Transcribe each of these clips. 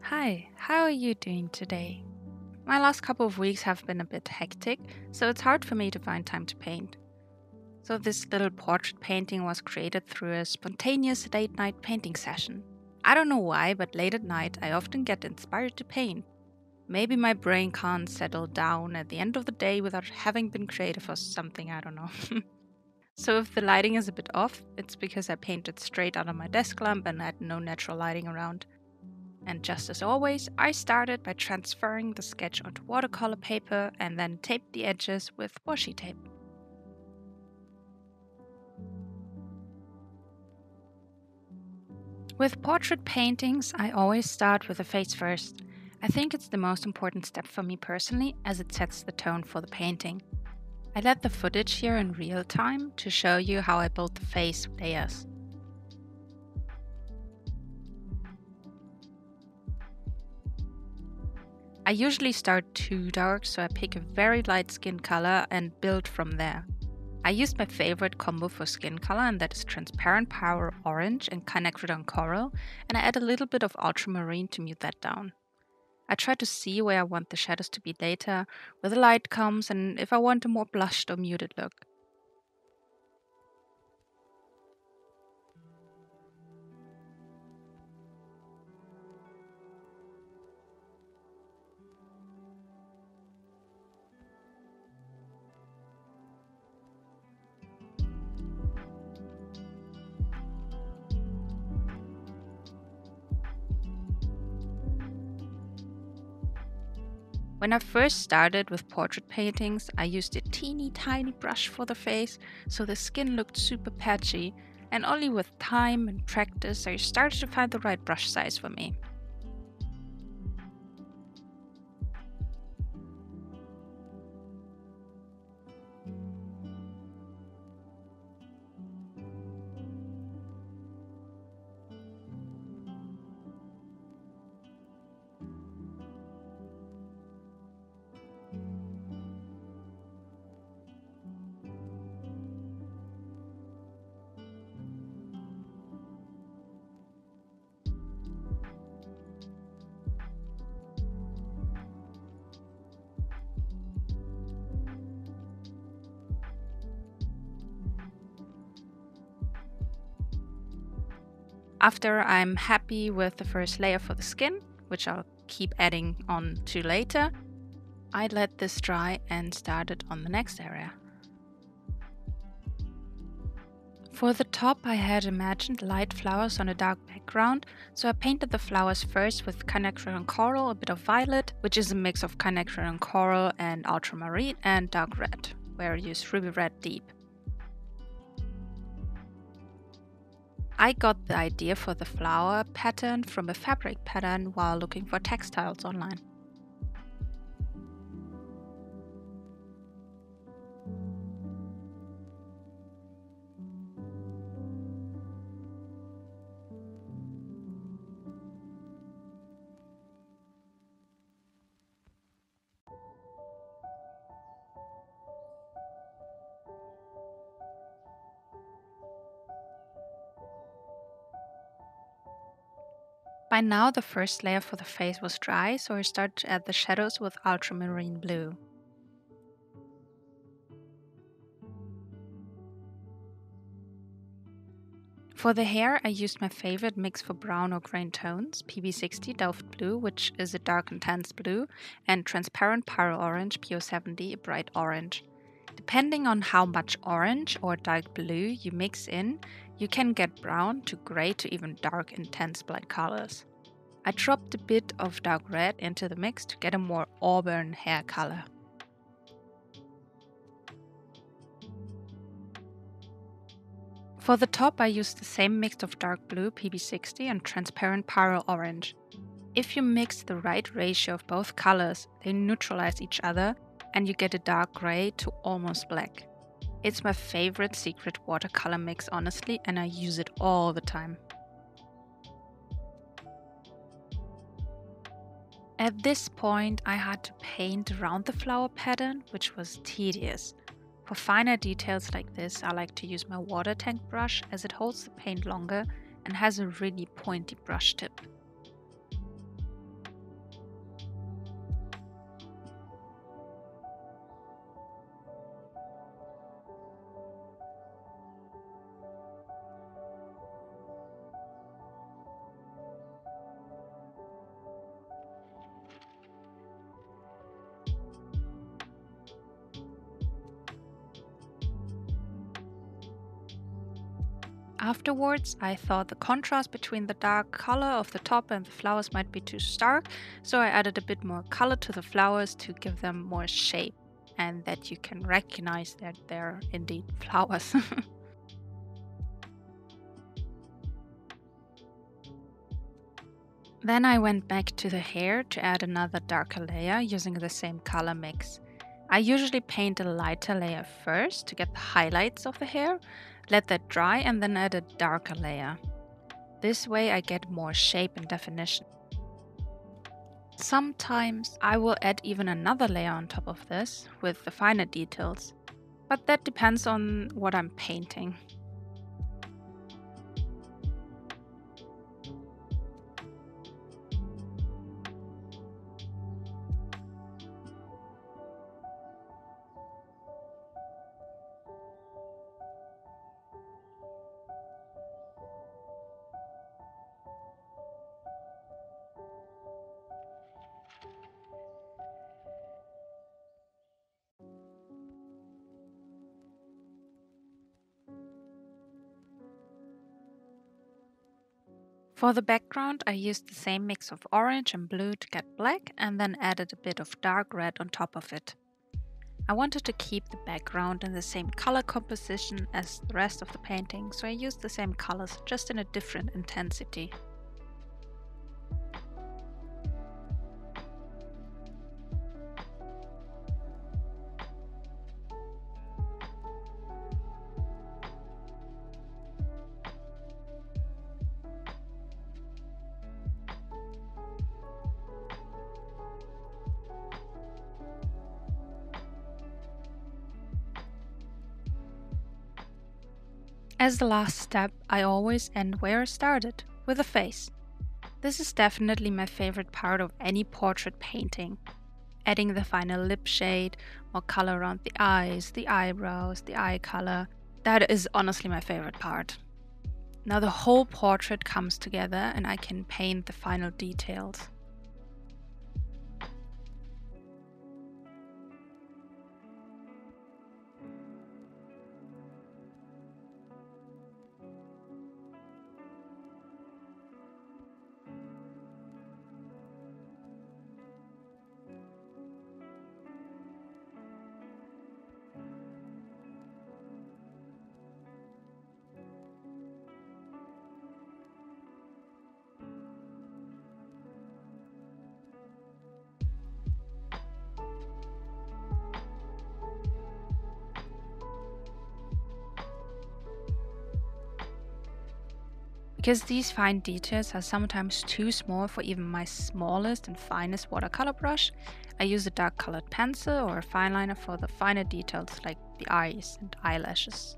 Hi, how are you doing today? My last couple of weeks have been a bit hectic, so it's hard for me to find time to paint. So this little portrait painting was created through a spontaneous late night painting session. I don't know why, but late at night I often get inspired to paint. Maybe my brain can't settle down at the end of the day without having been creative or something, I don't know. So if the lighting is a bit off, it's because I painted straight under my desk lamp and had no natural lighting around. And just as always, I started by transferring the sketch onto watercolor paper and then taped the edges with washi tape. With portrait paintings, I always start with the face first. I think it's the most important step for me personally, as it sets the tone for the painting. I let the footage here in real time to show you how I built the face layers. I usually start too dark, so I pick a very light skin color and build from there. I used my favorite combo for skin color, and that is transparent power orange and Kinectron coral, and I add a little bit of ultramarine to mute that down. I try to see where I want the shadows to be later, where the light comes, and if I want a more blushed or muted look. When I first started with portrait paintings, I used a teeny tiny brush for the face, so the skin looked super patchy, and only with time and practice I started to find the right brush size for me. After I'm happy with the first layer for the skin, which I'll keep adding on to later, I let this dry and started on the next area. For the top, I had imagined light flowers on a dark background, so I painted the flowers first with Kinectron coral, a bit of violet, which is a mix of Kinectron coral and ultramarine, and dark red, where I use ruby red deep. I got the idea for the flower pattern from a fabric pattern while looking for textiles online. By now the first layer for the face was dry, so I started to add the shadows with ultramarine blue. For the hair, I used my favorite mix for brown or grain tones, PB60 Delft Blue, which is a dark intense blue, and transparent Pyro Orange, PO70, a bright orange. Depending on how much orange or dark blue you mix in, you can get brown to grey to even dark intense black colors. I dropped a bit of dark red into the mix to get a more auburn hair color. For the top, I used the same mix of dark blue, PB60, and transparent Pyro Orange. If you mix the right ratio of both colors, they neutralize each other and you get a dark gray to almost black. It's my favorite secret watercolor mix, honestly, and I use it all the time. At this point, I had to paint around the flower pattern, which was tedious. For finer details like this, I like to use my water tank brush as it holds the paint longer and has a really pointy brush tip. Afterwards, I thought the contrast between the dark color of the top and the flowers might be too stark, so I added a bit more color to the flowers to give them more shape and that you can recognize that they're indeed flowers. Then I went back to the hair to add another darker layer using the same color mix. I usually paint a lighter layer first to get the highlights of the hair, let that dry and then add a darker layer. This way I get more shape and definition. Sometimes I will add even another layer on top of this with the finer details, but that depends on what I'm painting. For the background, I used the same mix of orange and blue to get black and then added a bit of dark red on top of it. I wanted to keep the background in the same color composition as the rest of the painting, so I used the same colors, just in a different intensity. As the last step, I always end where I started, with a face. This is definitely my favorite part of any portrait painting. Adding the final lip shade, more color around the eyes, the eyebrows, the eye color. That is honestly my favorite part. Now the whole portrait comes together and I can paint the final details. Because these fine details are sometimes too small for even my smallest and finest watercolor brush, I use a dark colored pencil or a fine liner for the finer details like the eyes and eyelashes.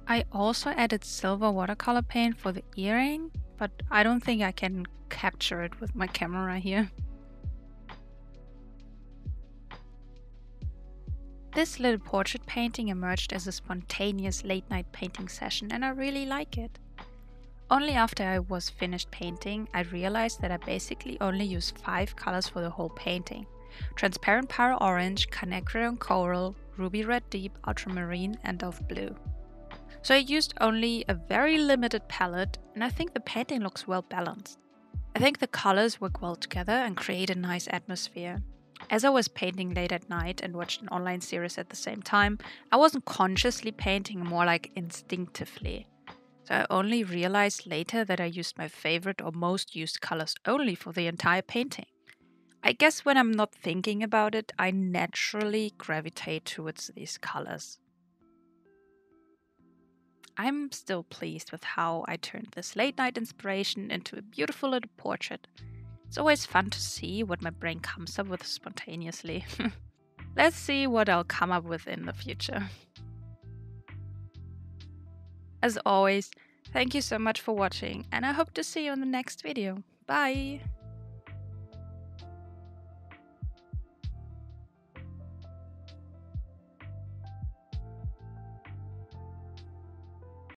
I also added silver watercolor paint for the earring, but I don't think I can capture it with my camera here. This little portrait painting emerged as a spontaneous late night painting session and I really like it. Only after I was finished painting, I realized that I basically only used 5 colors for the whole painting. Transparent Para Orange, Carnelian Coral, Ruby Red Deep, Ultramarine and Delft Blue. So I used only a very limited palette and I think the painting looks well balanced. I think the colors work well together and create a nice atmosphere. As I was painting late at night and watched an online series at the same time, I wasn't consciously painting, more like instinctively. So I only realized later that I used my favorite or most used colors only for the entire painting. I guess when I'm not thinking about it, I naturally gravitate towards these colors. I'm still pleased with how I turned this late night inspiration into a beautiful little portrait. It's always fun to see what my brain comes up with spontaneously. Let's see what I'll come up with in the future. As always, thank you so much for watching and I hope to see you in the next video. Bye!